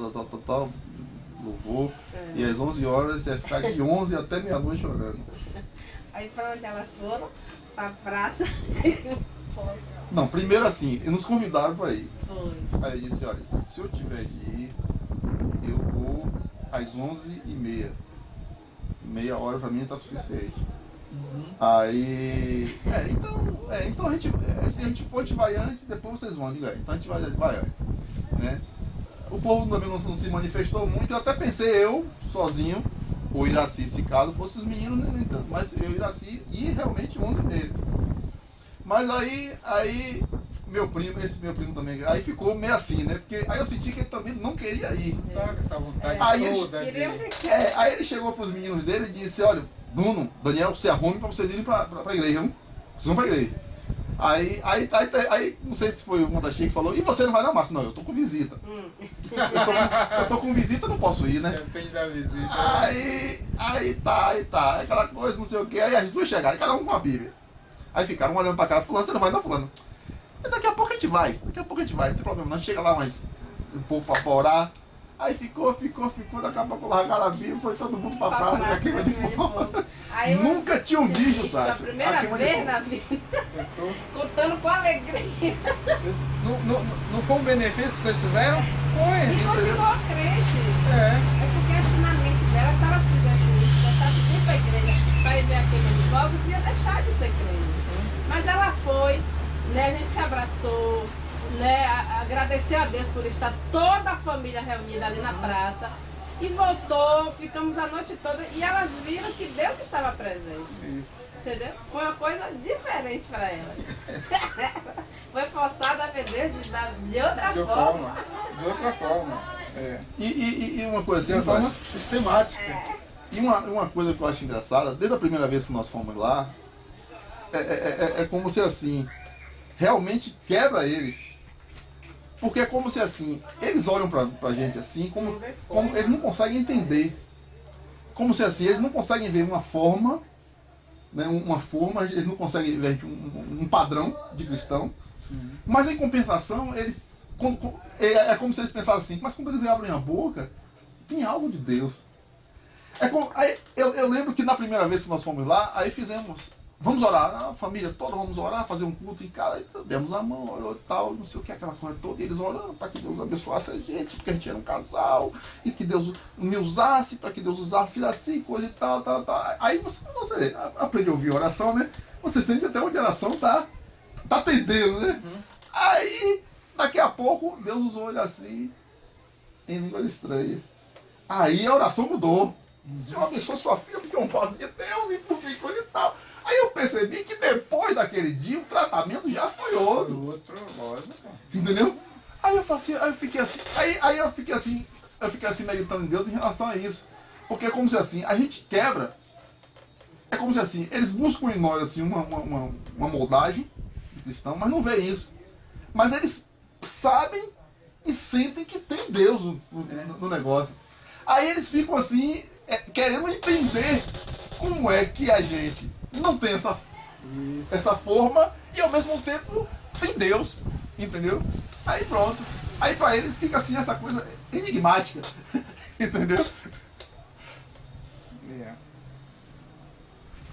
louvor, e às 11 horas ia ficar de 11 até meia-noite orando. Aí para onde elas foram? Para a praça. Não, primeiro assim, nos convidaram para ir. Foi. Aí eu disse, olha, se eu tiver de ir, eu vou às 11h30. Meia hora para mim está suficiente. Aí, então a gente, se a gente for, a gente vai antes, depois vocês vão, diga aí. Então a gente vai antes, né? O povo também não se manifestou muito, eu até pensei eu, sozinho, ou Iraci, se caso fosse os meninos, nem tanto, mas eu, Iraci, e realmente 11h30. Mas aí esse meu primo também, aí ficou meio assim, né? Porque aí eu senti que ele também não queria ir. Sabe com essa vontade Aí toda Queria de... ver. Aí ele chegou pros meninos dele e disse, olha, Bruno, Daniel, se arrume pra vocês irem pra igreja, viu? Vocês vão pra igreja. Aí, não sei se foi o Montachê que falou, e você não vai não, Márcio? Não, eu tô com visita. Eu tô com visita, não posso ir, né? Depende da visita. Aí tá, aquela coisa, não sei o que, aí as duas chegaram, cada um com uma Bíblia. Aí ficaram um olhando pra cara, fulano, você não vai não, fulano? E daqui a pouco a gente vai, não tem problema não, chega lá mais um pouco pra orar. Aí ficou, daqui a pouco largaram a Bíblia, foi todo mundo pra praça, e a queima de fogo. Nunca tinham visto, Pela Sátia. primeira vez na vida, Pensou? contando com alegria. Não foi um benefício que vocês fizeram? E Foi. continuou crente. É. É porque acho que na mente dela, se ela fizesse isso, deixasse de ir pra igreja pra ir ver a queima de fogos, ia deixar de ser crente. Mas ela foi, né? A gente se abraçou, né? Agradeceu a Deus por estar toda a família reunida ali na praça. E voltou, ficamos a noite toda e elas viram que Deus estava presente. Isso. Entendeu? Foi uma coisa diferente para elas. Foi forçada a ver Deus de outra De forma. De outra forma. É. E uma coisa De assim, uma forma Sátia, sistemática. e uma coisa que eu acho engraçada, desde a primeira vez que nós fomos lá, é como se assim, realmente quebra eles. Porque é como se assim, eles olham pra gente assim, como eles não conseguem entender. Como se assim, eles não conseguem ver uma forma, né, eles não conseguem ver um padrão de cristão. Mas em compensação, eles é como se eles pensassem assim, mas quando eles abrem a boca, tem algo de Deus. Aí, eu lembro que na primeira vez que nós fomos lá, aí vamos orar, a família toda, vamos orar, fazer um culto em casa, aí demos a mão, orou e tal, não sei o que, aquela coisa toda, e eles orando para que Deus abençoasse a gente, porque a gente era um casal, e que Deus me usasse, para que Deus usasse assim, coisa e tal. Aí você aprende a ouvir oração, né? Você sente até onde a oração tá atendendo, né? Aí, daqui a pouco, Deus usou ele assim, em línguas estranhas. Aí a oração mudou. Senhor, abençoa sua filha, porque eu não faço de Deus, e porque coisa e tal. Aí eu percebi que depois daquele dia o tratamento já foi outro. Lógico. Entendeu? Aí eu fiquei assim meditando em Deus em relação a isso. Porque é como se assim, a gente quebra. É como se assim, eles buscam em nós assim, uma moldagem de cristão, mas não veem isso. Mas eles sabem e sentem que tem Deus no negócio. Aí eles ficam assim, querendo entender como é que a gente não tem essa forma e ao mesmo tempo tem Deus, entendeu? Aí pronto. Aí pra eles fica assim essa coisa enigmática, entendeu? Yeah.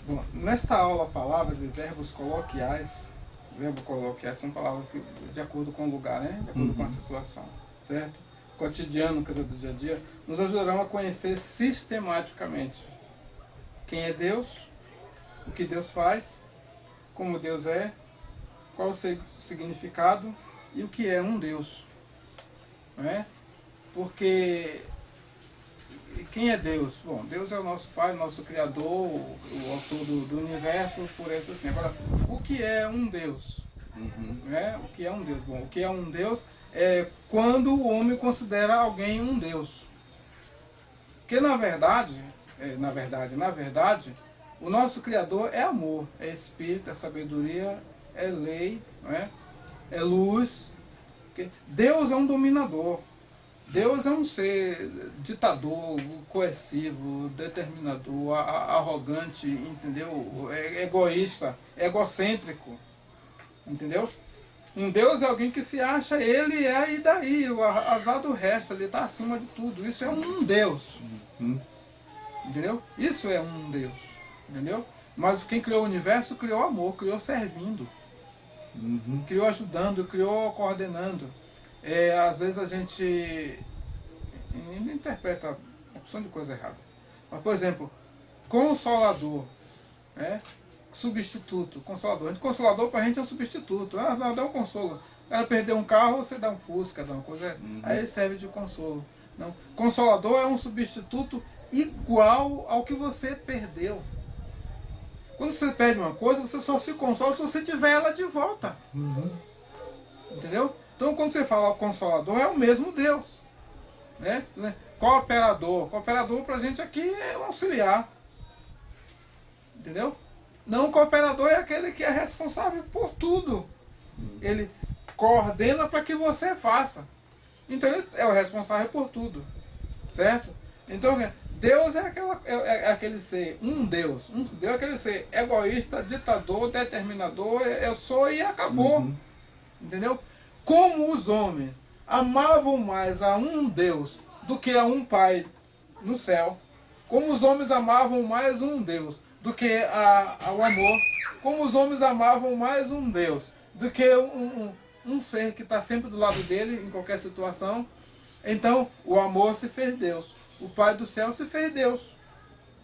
Bom, nesta aula, palavras e verbos coloquiais, verbo coloquiais são palavras que, de acordo com o lugar, né? De acordo com a situação, certo? Cotidiano, coisa do dia a dia, nos ajudarão a conhecer sistematicamente quem é Deus, o que Deus faz, como Deus é, qual o seu significado e o que é um Deus. Não é? Porque quem é Deus? Bom, Deus é o nosso Pai, nosso Criador, o autor do universo, por isso assim. Agora, o que é um Deus? Não é? O que é um Deus? Bom, o que é um Deus é quando o homem considera alguém um Deus. Porque na verdade, o nosso Criador é amor, é espírito, é sabedoria, é lei, não é? É luz. Deus é um dominador. Deus é um ser ditador, coercivo, determinador, arrogante, entendeu? É egoísta, egocêntrico, entendeu? Um Deus é alguém que se acha, ele é, e daí? O azar do resto, ele está acima de tudo. Isso é um Deus. Entendeu? Isso é um Deus. Entendeu? Mas quem criou o universo criou amor, criou servindo. Criou ajudando, criou coordenando. Às vezes a gente interpreta uma opção de coisa errada. Mas, por exemplo, consolador, substituto, consolador. Consolador para a gente é um substituto. Dá um consolo. O cara perdeu um carro, você dá um Fusca, dá uma coisa. Aí serve de consolo. Não. Consolador é um substituto igual ao que você perdeu. Quando você perde uma coisa, você só se consola se você tiver ela de volta. Entendeu? Então quando você fala o Consolador, é o mesmo Deus. Né? Cooperador. Cooperador pra gente aqui é um auxiliar. Entendeu? Não, o cooperador é aquele que é responsável por tudo. Ele coordena para que você faça. Então ele é o responsável por tudo. Certo? Então Deus é aquele ser, um Deus. Deus é aquele ser egoísta, ditador, determinador, eu sou e acabou. Entendeu? Como os homens amavam mais a um Deus do que a um Pai no céu, como os homens amavam mais um Deus do que o amor, como os homens amavam mais um Deus do que um ser que está sempre do lado dele em qualquer situação, então o amor se fez Deus. O Pai do céu se fez Deus.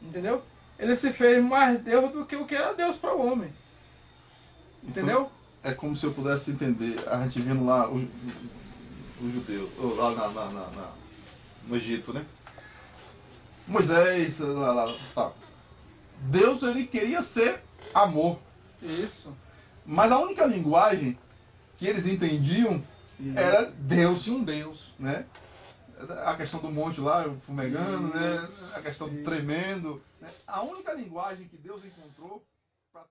Entendeu? Ele se fez mais Deus do que o que era Deus para o homem. Entendeu? É como se eu pudesse entender, a gente vendo lá os judeus, lá no Egito, né? Moisés, tá. Deus, ele queria ser amor. Isso. Mas a única linguagem que eles entendiam era Deus. Um Deus. Né? A questão do monte lá, fumegando, Isso, né? A questão do tremendo. Né? A única linguagem que Deus encontrou para